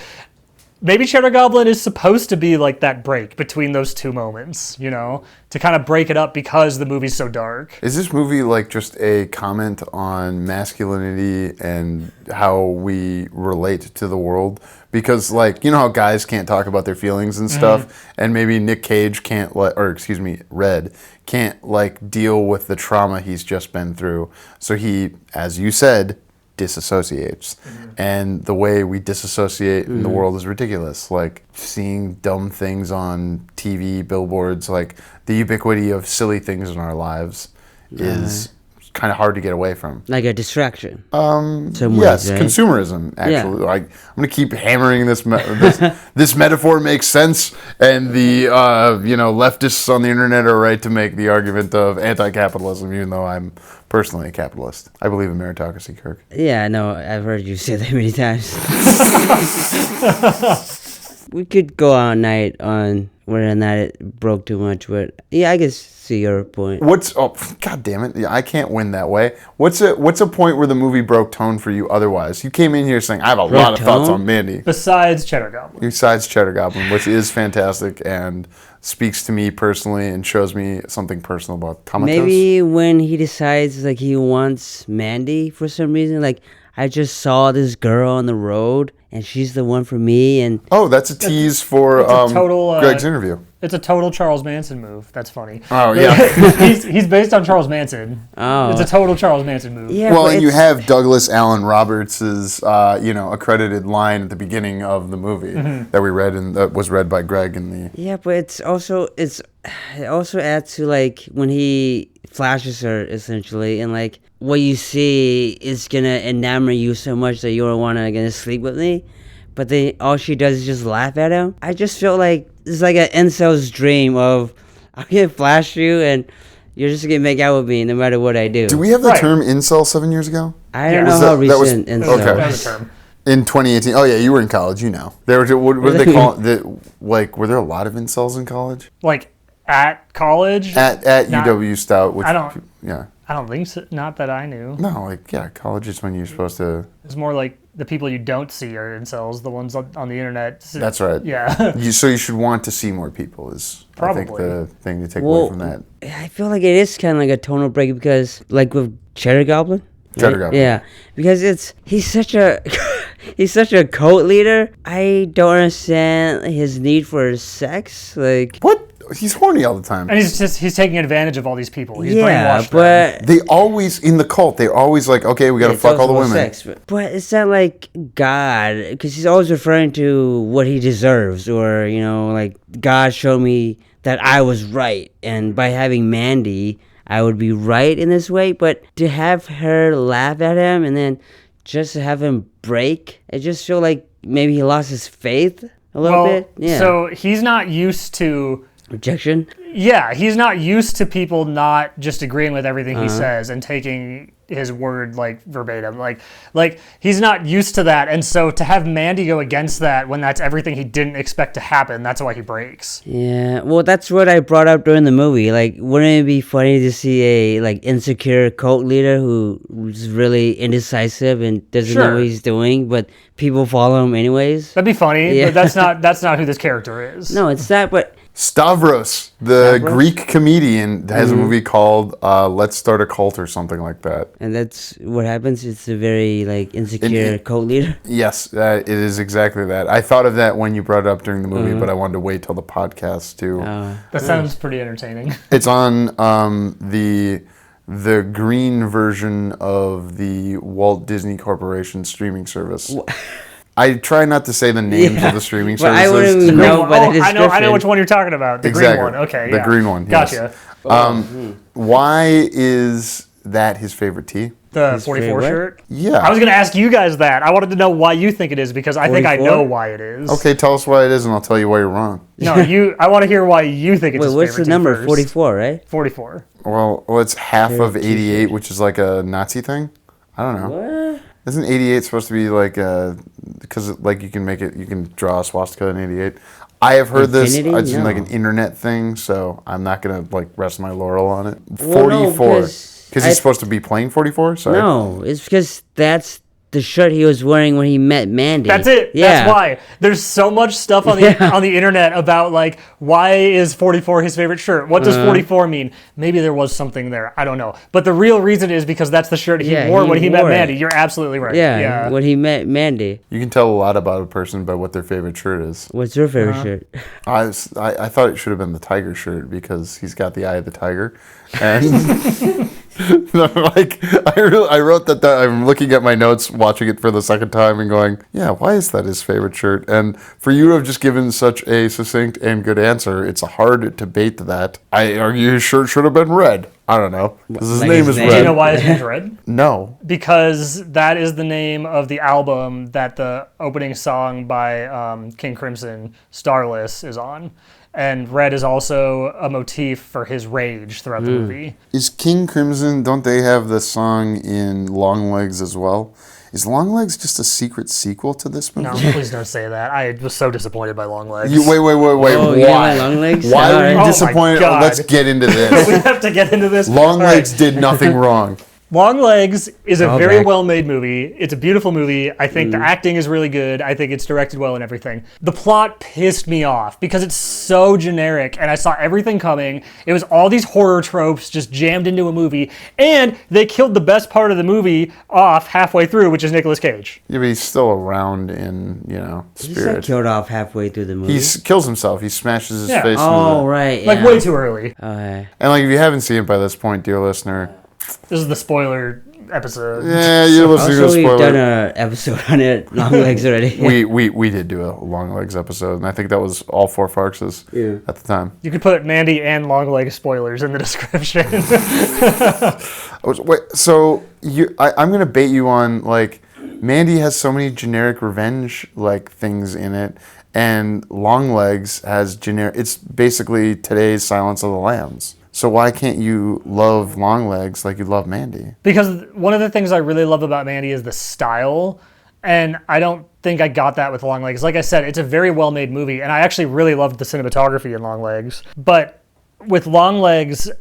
Speaker 3: maybe Cheddar Goblin is supposed to be like that break between those two moments, you know, to kind of break it up because the movie's so dark.
Speaker 2: Is this movie like just a comment on masculinity and how we relate to the world? Because, like, you know how guys can't talk about their feelings and stuff, and maybe Nick Cage can't, Red can't, like, deal with the trauma he's just been through. So he, as you said, disassociates. And the way we disassociate in the world is ridiculous. Like, seeing dumb things on TV, billboards, like, the ubiquity of silly things in our lives is kind of hard to get away from.
Speaker 1: Like a distraction.
Speaker 2: Yes,
Speaker 1: ways, right?
Speaker 2: consumerism, actually. Like, I'm going to keep hammering this. This metaphor makes sense, and the leftists on the internet are right to make the argument of anti-capitalism, even though I'm personally a capitalist. I believe in meritocracy, Kirk.
Speaker 1: Yeah, no, I've heard you say that many times. We could go all night on whether or not it broke too much, but yeah, I can see your point.
Speaker 2: God damn it. Yeah, I can't win that way. What's a point where the movie broke tone for you otherwise? You came in here saying, I have a lot of thoughts on Mandy.
Speaker 3: Besides Cheddar Goblin.
Speaker 2: Besides Cheddar Goblin, which is fantastic and speaks to me personally and shows me something personal about Cosmatos.
Speaker 1: Maybe when he decides, like, he wants Mandy for some reason, like, I just saw this girl on the road, and she's the one for me, and...
Speaker 2: Oh, that's a tease for Greg's interview.
Speaker 3: It's a total Charles Manson move. That's funny.
Speaker 2: Oh, yeah.
Speaker 3: he's based on Charles Manson.
Speaker 1: Oh.
Speaker 3: It's a total Charles Manson move.
Speaker 1: Yeah,
Speaker 2: well, and you have Douglas Allen Roberts' accredited line at the beginning of the movie that we read and that was read by Greg in the...
Speaker 1: Yeah, but it also adds to, like, when he flashes her, essentially, and, like, what you see is gonna enamor you so much that you don't wanna gonna sleep with me, but then all she does is just laugh at him. I just feel like it's like an incel's dream of, I'm gonna flash you and you're just gonna make out with me no matter what I do.
Speaker 2: Do we have the term incel 7 years ago?
Speaker 1: I don't know how recent incel
Speaker 3: That was a term.
Speaker 2: In 2018. Oh yeah, you were in college, you know. What did they call it? Were there a lot of incels in college?
Speaker 3: Like at college?
Speaker 2: At UW Stout, which
Speaker 3: I don't think so. Not that I knew.
Speaker 2: No, college is when you're supposed to...
Speaker 3: It's more like the people you don't see are incels, the ones on the internet.
Speaker 2: That's right.
Speaker 3: Yeah.
Speaker 2: So you should want to see more people is,
Speaker 3: probably,
Speaker 2: I think, the thing to take away from that.
Speaker 1: I feel like it is kind of like a tonal break because, like with Cheddar Goblin.
Speaker 2: Cheddar Goblin.
Speaker 1: Yeah, because he's such a cult leader. I don't understand his need for sex. Like,
Speaker 2: what? He's horny all the time.
Speaker 3: And he's taking advantage of all these people. He's
Speaker 1: brainwashed
Speaker 3: them.
Speaker 2: They always, in the cult, they're always like, okay, we gotta fuck all the women.
Speaker 1: Sex, but it's not like God, because he's always referring to what he deserves, or, like, God showed me that I was right, and by having Mandy, I would be right in this way, but to have her laugh at him, and then just to have him break, I just feel like maybe he lost his faith a little bit. Yeah.
Speaker 3: So he's not used to...
Speaker 1: rejection?
Speaker 3: Yeah, he's not used to people not just agreeing with everything he says and taking his word like verbatim. Like he's not used to that, and so to have Mandy go against that when that's everything he didn't expect to happen, that's why he breaks.
Speaker 1: Yeah, well, that's what I brought up during the movie. Like, wouldn't it be funny to see a insecure cult leader who's really indecisive and doesn't know what he's doing, but people follow him anyways?
Speaker 3: That'd be funny, but that's not who this character is.
Speaker 1: No, it's not. But
Speaker 2: Stavros, the Greek comedian, has a movie called Let's Start a Cult or something like that.
Speaker 1: And that's what happens? It's a very, insecure cult leader?
Speaker 2: Yes, it is exactly that. I thought of that when you brought it up during the movie, but I wanted to wait till the podcast to...
Speaker 3: that sounds pretty entertaining.
Speaker 2: It's on the green version of the Walt Disney Corporation streaming service. I try not to say the names of the streaming services.
Speaker 1: I wouldn't even know by the description.
Speaker 3: I know which one you're talking about. The green one. Okay,
Speaker 2: the green one.
Speaker 3: Gotcha.
Speaker 2: Yes. Why is that his favorite tee?
Speaker 3: The 44 shirt?
Speaker 2: Yeah.
Speaker 3: I was going to ask you guys that. I wanted to know why you think it is, because I think I know why it is.
Speaker 2: Okay, tell us why it is, and I'll tell you why you're wrong.
Speaker 3: No, I want to hear why you think it's his favorite.
Speaker 1: What's the number?
Speaker 3: First.
Speaker 1: 44, right?
Speaker 3: 44.
Speaker 2: Well, it's half of 88, which is like a Nazi thing. I don't know.
Speaker 1: What?
Speaker 2: Isn't 88 supposed to be like because you can draw a swastika in 88? I have heard
Speaker 1: Infinity?
Speaker 2: this. It's like an internet thing, so I'm not gonna rest my laurel on it. 44, because he's supposed to be playing 44. Sorry.
Speaker 1: No, it's because that's the shirt he was wearing when he met Mandy.
Speaker 3: That's it. That's why. There's so much stuff on the internet about like why is 44 his favorite shirt? What does 44 mean? Maybe there was something there. I don't know. But the real reason is because that's the shirt he wore when he met Mandy. You're absolutely right.
Speaker 1: Yeah, when he met Mandy.
Speaker 2: You can tell a lot about a person by what their favorite shirt is.
Speaker 1: What's your favorite shirt?
Speaker 2: I thought it should have been the tiger shirt because he's got the eye of the tiger, and like I wrote that. I'm looking at my notes, watching it for the second time, and going, yeah, why is that his favorite shirt? And for you to have just given such a succinct and good answer, it's a hard debate that. I argue his shirt should have been red. I don't know. Because his name is Red.
Speaker 3: Do you know why his name's Red?
Speaker 2: No.
Speaker 3: Because that is the name of the album that the opening song by King Crimson, Starless, is on. And red is also a motif for his rage throughout the movie.
Speaker 2: Is King Crimson, don't they have the song in Longlegs as well? Is Longlegs just a secret sequel to this movie?
Speaker 3: No, please don't say that. I was so disappointed by Longlegs.
Speaker 2: Wait.
Speaker 1: Oh,
Speaker 2: Why?
Speaker 1: Longlegs?
Speaker 2: Why were you disappointed?
Speaker 3: Oh,
Speaker 2: let's get into this.
Speaker 3: We have to get into this.
Speaker 2: Longlegs did nothing wrong.
Speaker 3: Longlegs is a very well-made movie. It's a beautiful movie. I think the acting is really good. I think it's directed well and everything. The plot pissed me off because it's so generic, and I saw everything coming. It was all these horror tropes just jammed into a movie, and they killed the best part of the movie off halfway through, which is Nicolas Cage.
Speaker 2: Yeah, but he's still around in,
Speaker 1: He's
Speaker 2: spirit.
Speaker 1: not killed off halfway through the movie.
Speaker 2: He kills himself. He smashes his face.
Speaker 1: Oh, right.
Speaker 3: Like, way too early.
Speaker 1: Okay.
Speaker 2: And like, if you haven't seen it by this point, dear listener,
Speaker 3: This is the spoiler episode.
Speaker 2: yeah, you're listening to a
Speaker 1: Also, we've
Speaker 2: spoiler.
Speaker 1: done an episode on it, Longlegs already.
Speaker 2: We did do a Longlegs episode, and I think that was all 4 Farxes at the time.
Speaker 3: You could put Mandy and Longlegs spoilers in the description.
Speaker 2: Wait, so I'm gonna bait you on, like, Mandy has so many generic revenge like things in it, and Longlegs has generic. It's basically today's Silence of the Lambs. So why can't you love Longlegs like you love Mandy?
Speaker 3: Because one of the things I really love about Mandy is the style, and I don't think I got that with Longlegs. Like I said, it's a very well-made movie, and I actually really loved the cinematography in Longlegs. But with Longlegs,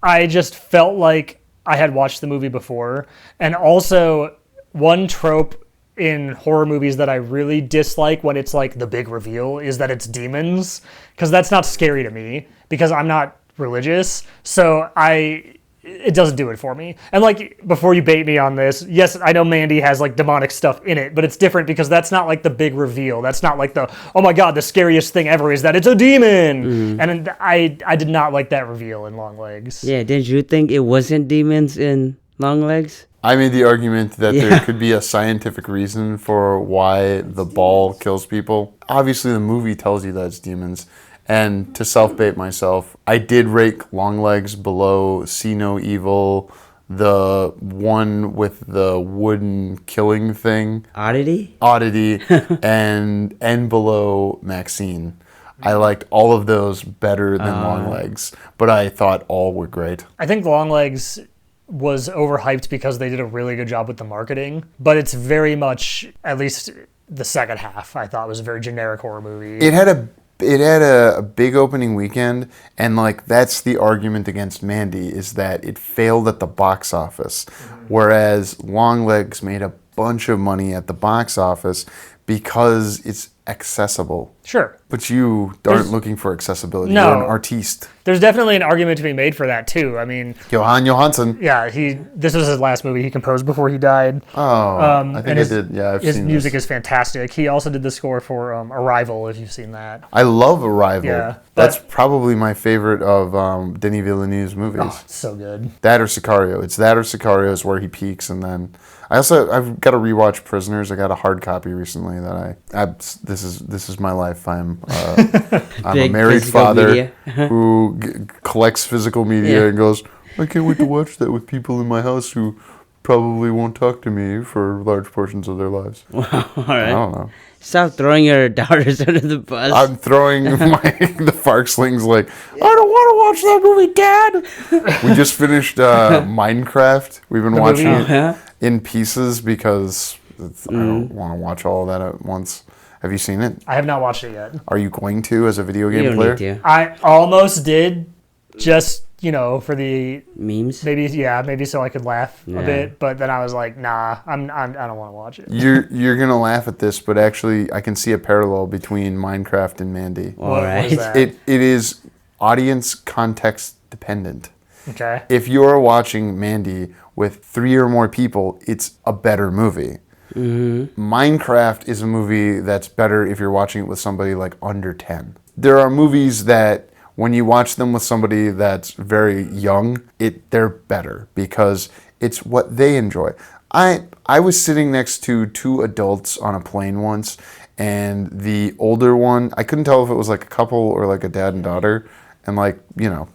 Speaker 3: I just felt like I had watched the movie before, and also one trope in horror movies that I really dislike when it's like the big reveal is that it's demons, because that's not scary to me, because I'm not religious, so it doesn't do it for me. And like, before you bait me on this, yes, I know Mandy has like demonic stuff in it, but it's different because that's not like the big reveal. That's not like the, oh my god, the scariest thing ever is that it's a demon. And I did not like that reveal in Longlegs.
Speaker 1: Yeah, didn't you think it wasn't demons in Longlegs?
Speaker 2: I made the argument that there could be a scientific reason for why the ball kills people. Obviously, the movie tells you that it's demons. And to self-bait myself, I did rate Longlegs below See No Evil, the one with the wooden killing thing.
Speaker 1: Oddity,
Speaker 2: and below Maxine. I liked all of those better than Longlegs, but I thought all were great.
Speaker 3: I think Longlegs was overhyped because they did a really good job with the marketing, but it's very much, at least the second half, I thought was a very generic horror movie.
Speaker 2: It had a big opening weekend, and like that's the argument against Mandy, is that it failed at the box office, whereas Longlegs made a bunch of money at the box office because it's accessible.
Speaker 3: Sure.
Speaker 2: But you aren't looking for accessibility.
Speaker 3: No.
Speaker 2: You're an artiste.
Speaker 3: There's definitely an argument to be made for that too. I mean,
Speaker 2: Johan Johansson.
Speaker 3: yeah, this was his last movie he composed before he died.
Speaker 2: Oh, I think I did. Yeah, I've seen
Speaker 3: his music
Speaker 2: this.
Speaker 3: is fantastic. He also did the score for Arrival, if you've seen that.
Speaker 2: I love Arrival.
Speaker 3: Yeah,
Speaker 2: That's probably my favorite of Denis Villeneuve's movies.
Speaker 3: Oh, it's so good.
Speaker 2: That or Sicario. It's that or Sicario is where he peaks, and then I've got to rewatch Prisoners. I got a hard copy recently that this is my life. I'm a married father who collects physical media and goes, I can't wait to watch that with people in my house who probably won't talk to me for large portions of their lives.
Speaker 1: All right.
Speaker 2: I don't know.
Speaker 1: Stop throwing your daughters under the bus.
Speaker 2: I'm throwing the Farxlings like, I don't want to watch that movie, Dad. We just finished Minecraft. We've been watching it in pieces because I don't want to watch all of that at once. Have you seen it?
Speaker 3: I have not watched it yet.
Speaker 2: Are you going to as a video
Speaker 1: You
Speaker 2: game
Speaker 1: don't
Speaker 2: player?
Speaker 1: need to.
Speaker 3: I almost did, just, for the
Speaker 1: Memes?
Speaker 3: maybe so I could laugh a bit. But then I was like, nah, I don't want to watch it.
Speaker 2: You're gonna laugh at this, but actually, I can see a parallel between Minecraft and Mandy.
Speaker 3: What is that?
Speaker 2: It is audience context dependent.
Speaker 3: Okay.
Speaker 2: If you're watching Mandy with 3 or more people, it's a better movie. Mm-hmm. Minecraft is a movie that's better if you're watching it with somebody like under 10. There are movies that when you watch them with somebody that's very young, they're better because it's what they enjoy. I was sitting next to 2 adults on a plane once, and the older one, I couldn't tell if it was like a couple or like a dad and daughter. And like,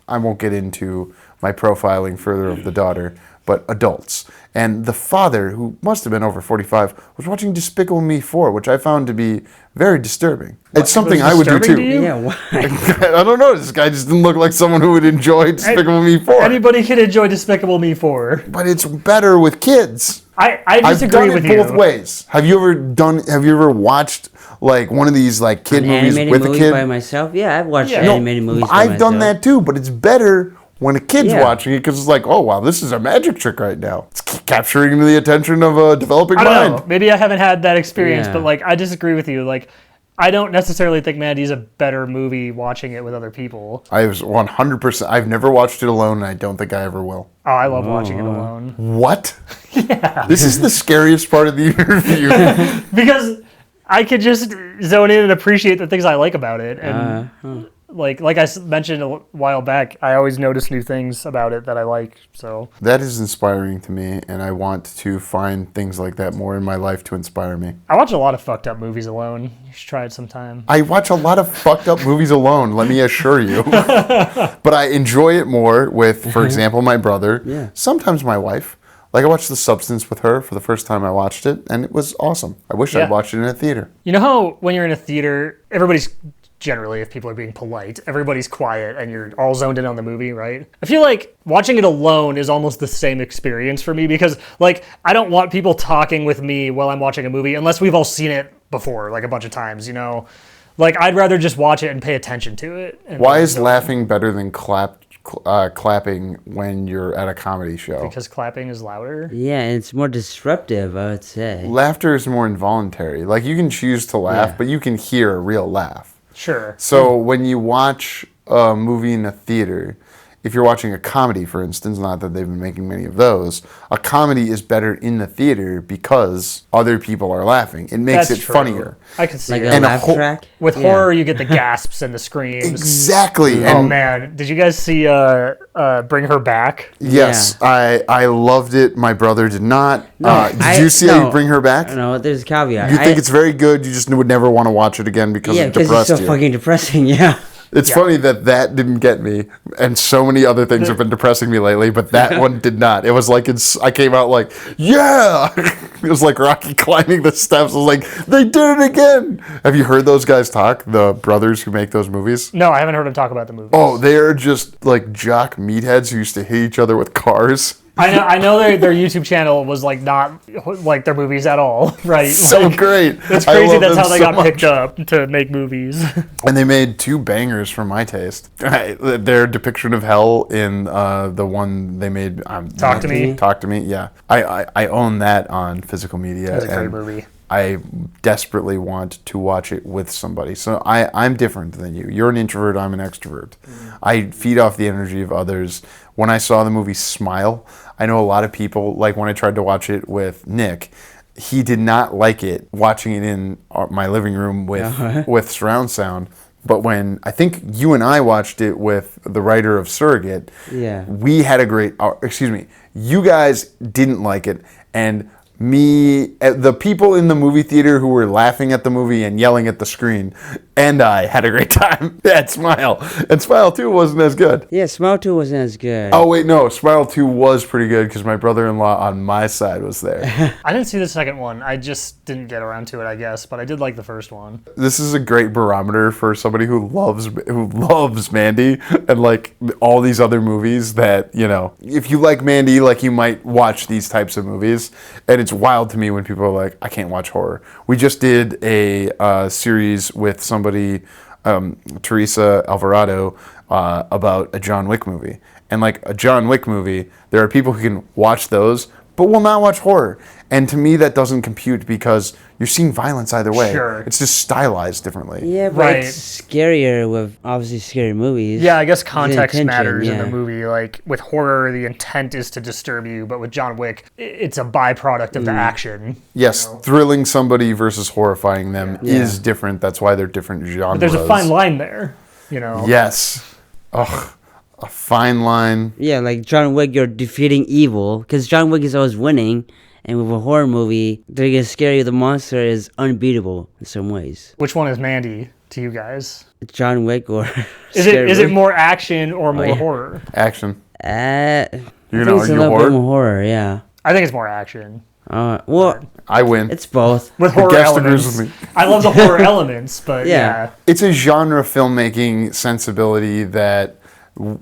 Speaker 2: I won't get into my profiling further of the daughter, but adults. And the father, who must have been over 45, was watching Despicable Me 4, which I found to be very disturbing. It's something I would do too.
Speaker 1: Yeah, why?
Speaker 2: I don't know. This guy just didn't look like someone who would enjoy Despicable Me 4.
Speaker 3: Anybody can enjoy Despicable Me 4.
Speaker 2: But it's better with kids.
Speaker 3: I disagree with you.
Speaker 2: I've done it both ways. Have you ever watched like one of these like kid movies with a kid?
Speaker 1: By myself? Yeah, I've watched animated movies by myself.
Speaker 2: I've done that too, but it's better when a kid's watching it because it's like, oh wow, this is a magic trick right now. It's capturing the attention of a developing mind.
Speaker 3: I don't know. Maybe I haven't had that experience, but like I disagree with you. Like I don't necessarily think Mandy's a better movie watching it with other people.
Speaker 2: I was 100%. I've never watched it alone, and I don't think I ever will.
Speaker 3: Oh, I love watching it alone.
Speaker 2: What? Yeah. This is the scariest part of the interview.
Speaker 3: Because I could just zone in and appreciate the things I like about it. And like I mentioned a while back, I always notice new things about it that I like. So
Speaker 2: that is inspiring to me, and I want to find things like that more in my life to inspire me.
Speaker 3: I watch a lot of fucked up movies alone. You should try it sometime.
Speaker 2: I watch a lot of fucked up movies alone, let me assure you. But I enjoy it more with, for example, my brother, sometimes my wife. Like I watched The Substance with her for the first time I watched it, and it was awesome. I wish I'd watched it in a theater.
Speaker 3: You know how when you're in a theater, everybody's generally, if people are being polite, everybody's quiet and you're all zoned in on the movie, right? I feel like watching it alone is almost the same experience for me because, like, I don't want people talking with me while I'm watching a movie unless we've all seen it before, like a bunch of times, Like, I'd rather just watch it and pay attention to it.
Speaker 2: Why is laughing better than clapping when you're at a comedy show?
Speaker 3: Because clapping is louder?
Speaker 1: Yeah, and it's more disruptive, I would say.
Speaker 2: Laughter is more involuntary. Like, you can choose to laugh, but you can hear a real laugh.
Speaker 3: Sure.
Speaker 2: So when you watch a movie in a theater, if you're watching a comedy, for instance, not that they've been making many of those, a comedy is better in the theater because other people are laughing. It makes it funnier.
Speaker 3: I can see
Speaker 1: like
Speaker 3: it.
Speaker 1: a laugh track?
Speaker 3: With horror, you get the gasps and the screams.
Speaker 2: Exactly.
Speaker 3: Oh, man. Did you guys see Bring Her Back?
Speaker 2: Yes. Yeah. I loved it. My brother did not. Did you see how you Bring Her Back?
Speaker 1: No, there's a caveat.
Speaker 2: You think it's very good, you just would never want to watch it again because it depressed you.
Speaker 1: Yeah, because it's so fucking depressing, yeah.
Speaker 2: It's funny that didn't get me, and so many other things have been depressing me lately, but that one did not. It was like, I came out like, yeah! It was like Rocky climbing the steps. I was like, they did it again! Have you heard those guys talk, the brothers who make those movies?
Speaker 3: No, I haven't heard them talk about the movies.
Speaker 2: Oh, they are just like jock meatheads who used to hit each other with cars.
Speaker 3: I know their YouTube channel was like not like their movies at all, right?
Speaker 2: So
Speaker 3: like,
Speaker 2: great.
Speaker 3: It's crazy that's how they got picked up to make movies.
Speaker 2: And they made 2 bangers for my taste. Their depiction of hell in the one they made,
Speaker 3: Talk to Me.
Speaker 2: Talk to Me, yeah. I own that on physical media.
Speaker 3: It's a great movie.
Speaker 2: I desperately want to watch it with somebody. So I'm different than you. You're an introvert, I'm an extrovert. I feed off the energy of others. When I saw the movie Smile, I know a lot of people, like when I tried to watch it with Nick, he did not like it watching it in my living room with surround sound. But when I think you and I watched it with the writer of Surrogate, we had a great, you guys didn't like it, and the people in the movie theater who were laughing at the movie and yelling at the screen, and I had a great time at Smile. And Smile 2 wasn't as good.
Speaker 1: Yeah, Smile 2 wasn't as good.
Speaker 2: Oh, wait, no. Smile 2 was pretty good because my brother-in-law on my side was there.
Speaker 3: I didn't see the second one. I just didn't get around to it, I guess. But I did like the first one.
Speaker 2: This is a great barometer for somebody who loves Mandy and like all these other movies that, if you like Mandy, like you might watch these types of movies. And it's wild to me when people are like, I can't watch horror. We just did a series with somebody, Teresa Alvarado, about a John Wick movie. and like a John Wick movie, there are people who can watch those but will not watch horror. And to me, that doesn't compute because you're seeing violence either way.
Speaker 3: Sure.
Speaker 2: It's just stylized differently.
Speaker 1: Yeah, but
Speaker 3: Right.
Speaker 1: it's scarier with obviously scary movies.
Speaker 3: Yeah, I guess context
Speaker 1: intention,
Speaker 3: matters in
Speaker 1: yeah.
Speaker 3: the movie. Like with horror, the intent is to disturb you, but with John Wick, it's a byproduct of the action.
Speaker 2: Yes, thrilling somebody versus horrifying them is different. That's why they're different genres.
Speaker 3: But there's a fine line there, you know.
Speaker 2: Yes. Ugh, a fine line.
Speaker 1: Yeah, like John Wick, you're defeating evil because John Wick is always winning. And with a horror movie, they're gonna scare you. The monster is unbeatable in some ways.
Speaker 3: Which one is Mandy to you guys?
Speaker 1: John Wick or
Speaker 3: Is it more action or more horror?
Speaker 2: Action.
Speaker 1: You're
Speaker 2: gonna argue
Speaker 1: a little
Speaker 2: horror?
Speaker 1: bit more horror, yeah.
Speaker 3: I think it's more action.
Speaker 1: Well,
Speaker 2: I win.
Speaker 1: it's both.
Speaker 3: With
Speaker 2: The
Speaker 3: horror
Speaker 2: guest agrees
Speaker 3: elements.
Speaker 2: with me.
Speaker 3: I love the horror elements, but
Speaker 1: Yeah.
Speaker 3: yeah.
Speaker 2: It's a genre filmmaking sensibility that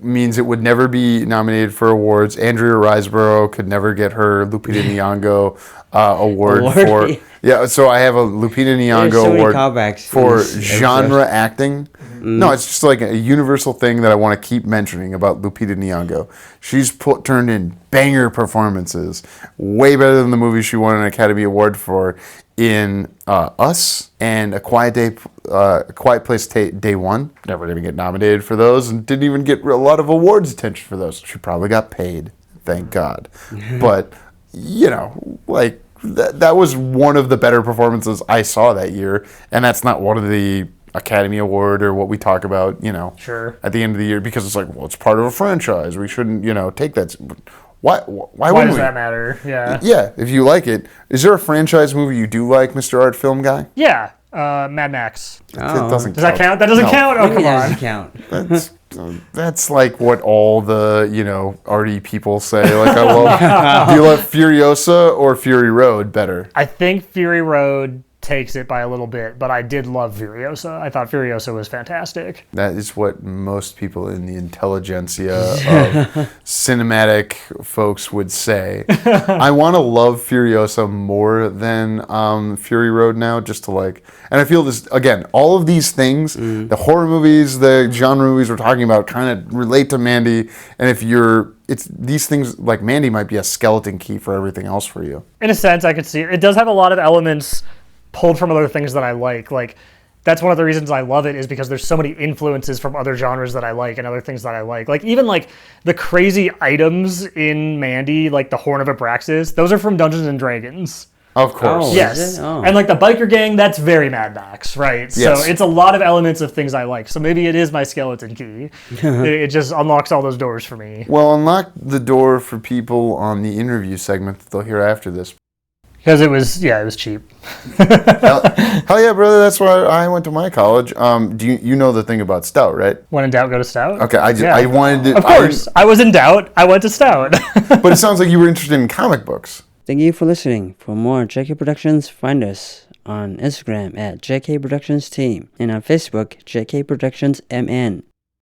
Speaker 2: means it would never be nominated for awards. Andrea Riseborough could never get her Lupita Nyong'o award for... Yeah, so I have a Lupita Nyong'o
Speaker 1: so many
Speaker 2: award
Speaker 1: callbacks
Speaker 2: for
Speaker 1: in this
Speaker 2: genre acting. No, it's just like a universal thing that I want to keep mentioning about Lupita Nyong'o. She's turned in banger performances, way better than the movie she won an Academy Award for in Us and A Quiet Place Day One. Never going to get nominated for those, and didn't even get a lot of awards attention for those. She probably got paid, thank God. But you know, like that was one of the better performances I saw that year, and that's not one of the Academy Award or what we talk about, you know,
Speaker 3: Sure.
Speaker 2: at the end of the year, because it's like, well, it's part of a franchise. We shouldn't, you know, take that. Why
Speaker 3: Why
Speaker 2: wouldn't
Speaker 3: does
Speaker 2: we?
Speaker 3: that matter? Yeah.
Speaker 2: Yeah, if you like it. Is there a franchise movie you do like, Mr. Art Film Guy?
Speaker 3: Yeah. Mad Max.
Speaker 2: It doesn't
Speaker 3: Does that count? That doesn't
Speaker 2: No.
Speaker 3: count? Oh,
Speaker 1: Maybe
Speaker 3: come
Speaker 1: that
Speaker 3: on.
Speaker 1: doesn't count.
Speaker 2: That's like what all the, you know, arty people say. Like, I love, do you love Furiosa or Fury Road better?
Speaker 3: I think Fury Road takes it by a little bit, but I did love Furiosa. I thought Furiosa was fantastic.
Speaker 2: That is what most people in the intelligentsia of cinematic folks would say. I want to love Furiosa more than Fury Road now, just to like... And I feel this, again, all of these things, the horror movies, the genre movies we're talking about kind of relate to Mandy. And if you're... these things, like Mandy might be a skeleton key for everything else for you.
Speaker 3: In a sense, I could see it. It does have a lot of elements pulled from other things that I like. Like, that's one of the reasons I love it, is because there's so many influences from other genres that I like and other things that I like. Like, even like the crazy items in Mandy, like the Horn of Abraxas, those are from Dungeons and Dragons.
Speaker 2: Of course.
Speaker 1: Oh,
Speaker 3: Yes.
Speaker 1: is it? Oh.
Speaker 3: And like the biker gang, that's very Mad Max, right?
Speaker 2: Yes.
Speaker 3: So it's a lot of elements of things I like. So maybe it is my skeleton key. It just unlocks all those doors for me.
Speaker 2: Well, unlock the door for people on the interview segment that they'll hear after this.
Speaker 3: Because it was cheap.
Speaker 2: Hell yeah, brother! That's where I went to my college. Do you know the thing about Stout, right?
Speaker 3: When in doubt, go to Stout.
Speaker 2: Okay, I wanted to.
Speaker 3: Of course, I was in doubt. I went to Stout.
Speaker 2: But it sounds like you were interested in comic books.
Speaker 1: Thank you for listening. For more JK Productions, find us on Instagram at JK Productions Team and on Facebook, JK Productions MN.